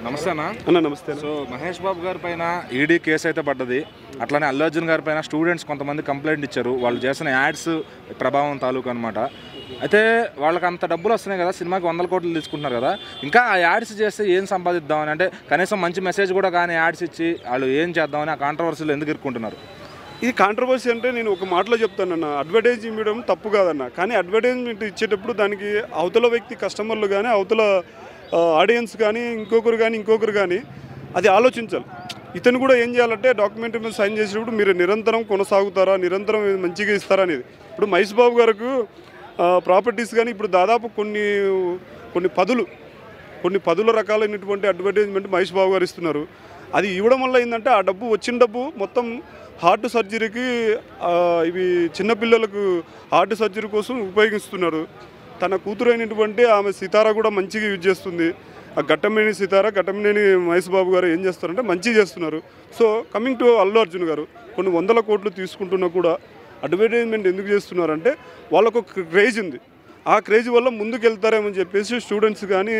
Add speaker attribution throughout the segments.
Speaker 1: నమస్తే
Speaker 2: అన్న. నమస్తే.
Speaker 1: సో మహేష్ బాబు గారి పైన ఈడీ కేసు అయితే పడ్డది. అట్లానే అల్లు అర్జున్ గారి పైన స్టూడెంట్స్ కొంతమంది కంప్లైంట్ ఇచ్చారు. వాళ్ళు చేసిన యాడ్స్ ప్రభావం తాలూకు అనమాట. అయితే వాళ్ళకి అంత డబ్బులు వస్తున్నాయి కదా, సినిమాకి 100 కోట్లు తీసుకుంటున్నారు కదా, ఇంకా ఆ యాడ్స్ చేస్తే ఏం సంపాదిద్దామని, అంటే కనీసం మంచి మెసేజ్ కూడా కానీ యాడ్స్ ఇచ్చి వాళ్ళు ఏం చేద్దామని ఆ కాంట్రవర్సీలు ఎందుకు ఇరుక్కుంటున్నారు?
Speaker 2: ఇది కాంట్రవర్సీ అంటే నేను ఒక మాటలో చెప్తానన్న, అడ్వర్టైజ్ ఇవ్వడం తప్పు కాదన్న. కానీ అడ్వర్టైజ్మెంట్ ఇచ్చేటప్పుడు దానికి అవతల వ్యక్తి కస్టమర్లు కానీ అవతల ఆడియన్స్ కానీ ఇంకొకరు కానీ అది ఆలోచించాలి. ఇతను కూడా ఏం చేయాలంటే డాక్యుమెంట్ మీద సైన్ చేసేటప్పుడు మీరు నిరంతరం కొనసాగుతారా, నిరంతరం మంచిగా ఇస్తారా అనేది. ఇప్పుడు మహేష్ బాబు గారికి ప్రాపర్టీస్ కానీ ఇప్పుడు దాదాపు కొన్ని పదుల రకాలైనటువంటి అడ్వర్టైజ్మెంట్ మహేష్ బాబు గారు ఇస్తున్నారు. అది ఇవ్వడం వల్ల ఏంటంటే ఆ డబ్బు వచ్చిన డబ్బు మొత్తం హార్ట్ సర్జరీకి, ఇవి చిన్నపిల్లలకు హార్ట్ సర్జరీ కోసం ఉపయోగిస్తున్నారు. తన కూతురు అయినటువంటి ఆమె సితారా కూడా మంచిగా యూజ్ చేస్తుంది. ఆ ఘట్టమనేని మహేష్ బాబు గారు ఏం చేస్తారంటే మంచిగా చేస్తున్నారు. So coming to Allu Arjun గారు కొన్ని 100 కోట్లు తీసుకుంటున్నా కూడా అడ్వర్టైజ్మెంట్ ఎందుకు చేస్తున్నారంటే వాళ్ళకు క్రేజ్ ఉంది. ఆ క్రేజ్ వల్ల ముందుకెళ్తారేమని చెప్పేసి స్టూడెంట్స్ కానీ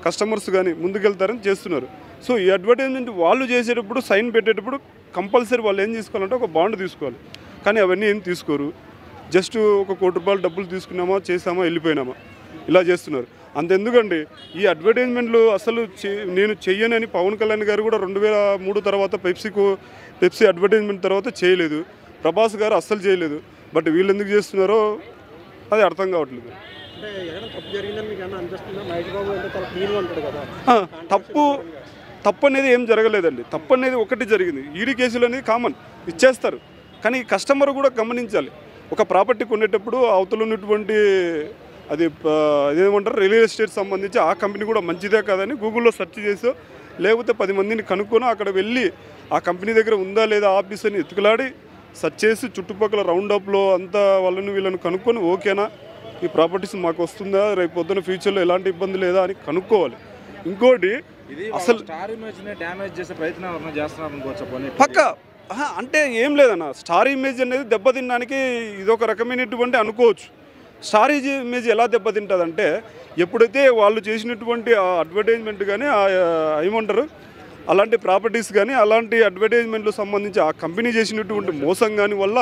Speaker 2: కస్టమర్స్ కానీ ముందుకెళ్తారని చేస్తున్నారు. సో ఈ అడ్వర్టైజ్మెంట్ వాళ్ళు చేసేటప్పుడు సైన్ పెట్టేటప్పుడు కంపల్సరీ వాళ్ళు ఏం తీసుకోవాలంటే ఒక బాండ్ తీసుకోవాలి. కానీ అవన్నీ ఏం తీసుకోరు. జస్ట్ ఒక ₹1 కోటి డబ్బులు తీసుకున్నామా, చేసామా, వెళ్ళిపోయినామా, ఇలా చేస్తున్నారు. అంతెందుకండి ఈ అడ్వర్టైజ్మెంట్లు అసలు నేను చెయ్యనని పవన్ కళ్యాణ్ గారు కూడా 2003 తర్వాత పెప్సీ అడ్వర్టైజ్మెంట్ తర్వాత చేయలేదు. ప్రభాస్ గారు అస్సలు చేయలేదు. బట్ వీళ్ళు ఎందుకు చేస్తున్నారో అది అర్థం కావట్లేదు. తప్పు అనేది ఏం జరగలేదండి. తప్పు అనేది ఒకటి జరిగింది. ఈడీ కేసులు అనేది కామన్, ఇచ్చేస్తారు. కానీ కస్టమర్ కూడా గమనించాలి. ఒక ప్రాపర్టీ కొనేటప్పుడు అవతల ఉన్నటువంటి అదేమంటారు రియల్ ఎస్టేట్ సంబంధించి ఆ కంపెనీ కూడా మంచిదే కాదని గూగుల్లో సెర్చ్ చేసో లేకపోతే 10 మందిని కనుక్కొని అక్కడ వెళ్ళి ఆ కంపెనీ దగ్గర ఉందా లేదా ఆఫీస్ అని ఎత్తుకులాడి సెర్చ్ చేసి చుట్టుపక్కల రౌండప్లో అంతా వీళ్ళని కనుక్కొని ఓకేనా, ఈ ప్రాపర్టీస్ మాకు వస్తుందా, రేపు పొద్దున్న ఫ్యూచర్లో ఎలాంటి ఇబ్బంది లేదా అని కనుక్కోవాలి. ఇంకోటి అసలు పక్క అంటే ఏం లేదన్న, స్టార్ ఇమేజ్ అనేది దెబ్బతినడానికి ఇదొక రకమైనటువంటి అనుకోవచ్చు. స్టార్ ఇమేజ్ ఎలా దెబ్బతింటుందంటే ఎప్పుడైతే వాళ్ళు చేసినటువంటి ఆ అడ్వర్టైజ్మెంట్ కానీ ఏమంటారు అలాంటి ప్రాపర్టీస్ కానీ అలాంటి అడ్వర్టైజ్మెంట్లు సంబంధించి ఆ కంపెనీ చేసినటువంటి మోసం కానీ వల్ల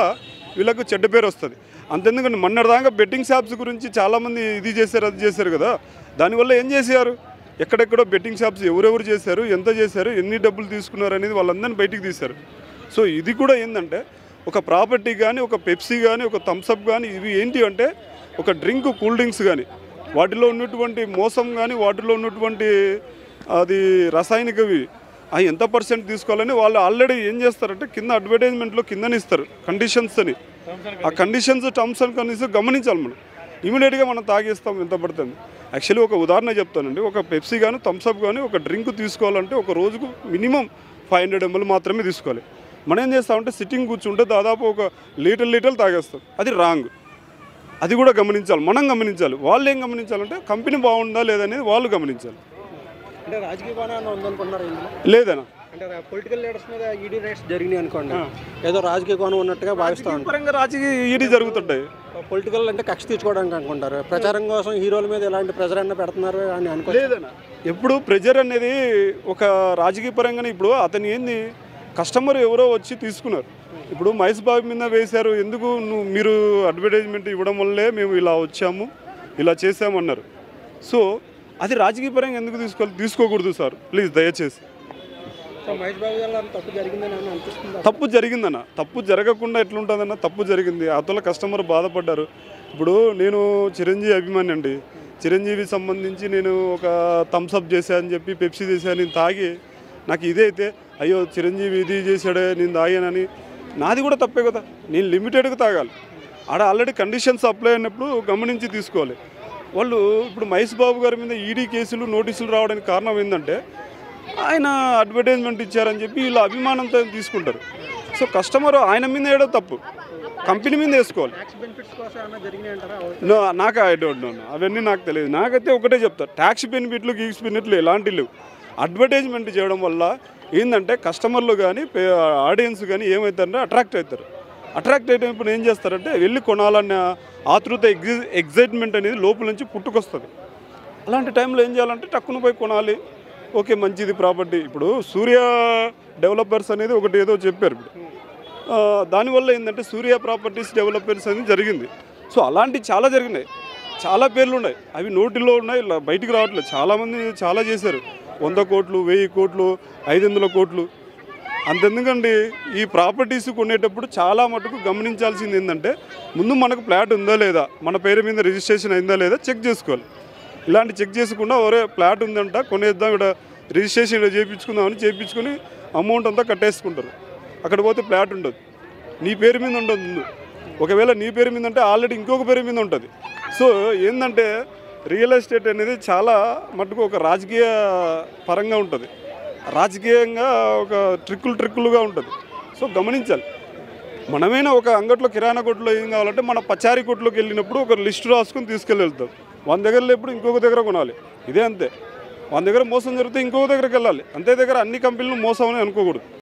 Speaker 2: వీళ్ళకు చెడ్డ పేరు వస్తుంది. అంతెందుకంటే మొన్నటిదాకా బెట్టింగ్ షాప్స్ గురించి చాలామంది ఇది చేశారు అది చేశారు కదా, దానివల్ల ఏం చేశారు, ఎక్కడెక్కడో బెట్టింగ్ షాప్స్ ఎవరెవరు చేశారు, ఎంత చేశారు, ఎన్ని డబ్బులు తీసుకున్నారు అనేది వాళ్ళందరినీ బయటికి తీశారు. సో ఇది కూడా ఏంటంటే ఒక ప్రాపర్టీ కానీ ఒక పెప్సీ కానీ ఒక థమ్స్అప్ కానీ ఇవి ఏంటి అంటే ఒక కూల్ డ్రింక్స్ కానీ వాటిలో ఉన్నటువంటి మోసం కానీ వాటిలో ఉన్నటువంటి అది రసాయనికవి అవి ఎంత % తీసుకోవాలని వాళ్ళు ఆల్రెడీ ఏం చేస్తారంటే కింద అడ్వర్టైజ్మెంట్లో కిందని ఇస్తారు కండిషన్స్ అని. ఆ కండిషన్స్ టర్మ్స్ అండ్ కండిషన్స్ గమనించాలి. మనం ఇమీడియట్గా మనం తాగేస్తాం ఎంత పడుతుంది. యాక్చువల్లీ ఒక ఉదాహరణ చెప్తానండి. ఒక పెప్సీ కానీ థమ్స్అప్ కానీ ఒక డ్రింక్ తీసుకోవాలంటే ఒక రోజుకు మినిమం 500 ml మాత్రమే తీసుకోవాలి. మనం ఏం చేస్తామంటే సిట్టింగ్ కూర్చుంటే దాదాపు ఒక లీటర్ తాగేస్తాం. అది రాంగ్. అది కూడా గమనించాలి, మనం గమనించాలి. వాళ్ళు ఏం గమనించాలంటే కంపెనీ బాగుందా లేదనేది వాళ్ళు గమనించాలి.
Speaker 3: అంటే రాజకీయ కోణాన్ని ఉందనుకున్నారు
Speaker 2: లేదనా,
Speaker 3: అంటే పొలిటికల్ లీడర్స్ మీద ఈడీ రైట్స్ జరిగినాయి అనుకోండి, ఏదో రాజకీయ కోణం ఉన్నట్టుగా భావిస్తాం.
Speaker 2: పరంగా రాజకీయ ఈడీ జరుగుతుంటాయి.
Speaker 3: పొలిటికల్ అంటే కక్ష తీర్చుకోవడానికి అనుకుంటారు. ప్రచారం కోసం హీరోల మీద ఎలాంటి ప్రెజర్ అన్న పెడుతున్నారు అని అనుకో.
Speaker 2: లేదనా, ఎప్పుడు ప్రెజర్ అనేది ఒక రాజకీయ పరంగానే. ఇప్పుడు అతను ఏంది కస్టమర్ ఎవరో వచ్చి తీసుకున్నారు. ఇప్పుడు మహేష్ బాబు మీద వేశారు, ఎందుకు మీరు అడ్వర్టైజ్మెంట్ ఇవ్వడం వల్లే మేము ఇలా వచ్చాము ఇలా చేసామన్నారు. సో అది రాజకీయ పరంగా ఎందుకు తీసుకోకూడదు సార్, ప్లీజ్ దయచేసి. తప్పు జరిగిందన్న, తప్పు జరగకుండా ఎట్లుంటుందన్న, తప్పు జరిగింది. అతల కస్టమర్ బాధపడ్డారు. ఇప్పుడు నేను చిరంజీవి అభిమాని అండి. చిరంజీవి సంబంధించి నేను ఒక థమ్స్అప్ చేశానని చెప్పి పెప్సీ చేశాను, నేను తాగి నాకు ఇదే అయితే అయ్యో చిరంజీవి ఇది చేశాడే నేను తాగానని నాది కూడా తప్పే కదా. నేను లిమిటెడ్గా తాగాలి. ఆడ ఆల్రెడీ కండిషన్స్ అప్లై అయినప్పుడు గమనించి తీసుకోవాలి. వాళ్ళు ఇప్పుడు మహేష్ బాబు గారి మీద ఈడీ కేసులు నోటీసులు రావడానికి కారణం ఏంటంటే ఆయన అడ్వర్టైజ్మెంట్ ఇచ్చారని చెప్పి వీళ్ళు అభిమానంతో తీసుకుంటారు. సో కస్టమర్ ఆయన మీద ఏడో తప్పు కంపెనీ మీద వేసుకోవాలి. నాకు ఐ డోంట్ నో, అవన్నీ నాకు తెలియదు. నాకైతే ఒకటే చెప్తారు, ట్యాక్స్ బెనిఫిట్లు ఎలాంటి లేవు. అడ్వర్టైజ్మెంట్ చేయడం వల్ల ఏంటంటే కస్టమర్లు కానీ ఆడియన్స్ కానీ ఏమవుతారంటే అట్రాక్ట్ అయినప్పుడు ఏం చేస్తారంటే వెళ్ళి కొనాలన్న ఆతృత ఎగ్జైట్మెంట్ అనేది లోపల నుంచి పుట్టుకొస్తుంది. అలాంటి టైంలో ఏం చేయాలంటే టక్కున పోయి కొనాలి, ఓకే మంచిది ప్రాపర్టీ. ఇప్పుడు సూర్య డెవలపర్స్ అనేది ఒకటి ఏదో చెప్పారు. దానివల్ల ఏంటంటే సూర్య ప్రాపర్టీస్ డెవలపర్స్ అనేది జరిగింది. సో అలాంటివి చాలా జరిగినాయి, చాలా పేర్లు ఉన్నాయి, అవి నోటిలో ఉన్నాయి, ఇలా బయటికి రావట్లేదు. చాలామంది చాలా చేశారు, 100 కోట్లు 1000 కోట్లు 500 కోట్లు. అంతెందుకండి, ఈ ప్రాపర్టీస్ కొనేటప్పుడు చాలా మటుకు గమనించాల్సింది ఏంటంటే ముందు మనకు ప్లాట్ ఉందా లేదా, మన పేరు మీద రిజిస్ట్రేషన్ అయిందా లేదా చెక్ చేసుకోవాలి. ఇలాంటి చెక్ చేసుకుండా ఒరే ప్లాట్ ఉందంట కొనేద్దాం, ఇక్కడ రిజిస్ట్రేషన్ చేయించుకుందామని చేయించుకుని అమౌంట్ అంతా కట్టేసుకుంటారు. అక్కడ పోతే ప్లాట్ ఉండదు, నీ పేరు మీద ఉండదు ముందు. ఒకవేళ నీ పేరు మీద అంటే ఆల్రెడీ ఇంకొక పేరు మీద ఉంటుంది. సో ఏంటంటే రియల్ ఎస్టేట్ అనేది చాలా మటుకు ఒక రాజకీయ పరంగా ఉంటుంది, రాజకీయంగా ఒక ట్రిక్కులుగా ఉంటుంది. సో గమనించాలి. మనమైనా ఒక అంగట్లో కిరాణా కొట్లో ఏం కావాలంటే మన పచారీ కొట్లోకి వెళ్ళినప్పుడు ఒక లిస్టు రాసుకొని తీసుకెళ్ళి వెళ్తాం. 1 దగ్గర లేప్పుడు ఇంకొక దగ్గర కొనాలి, ఇదే అంతే. 1 దగ్గర మోసం జరిగితే ఇంకొక దగ్గరికి వెళ్ళాలి, అంతే. దగ్గర అన్ని కంపెనీలు మోసం అని అనుకోకూడదు.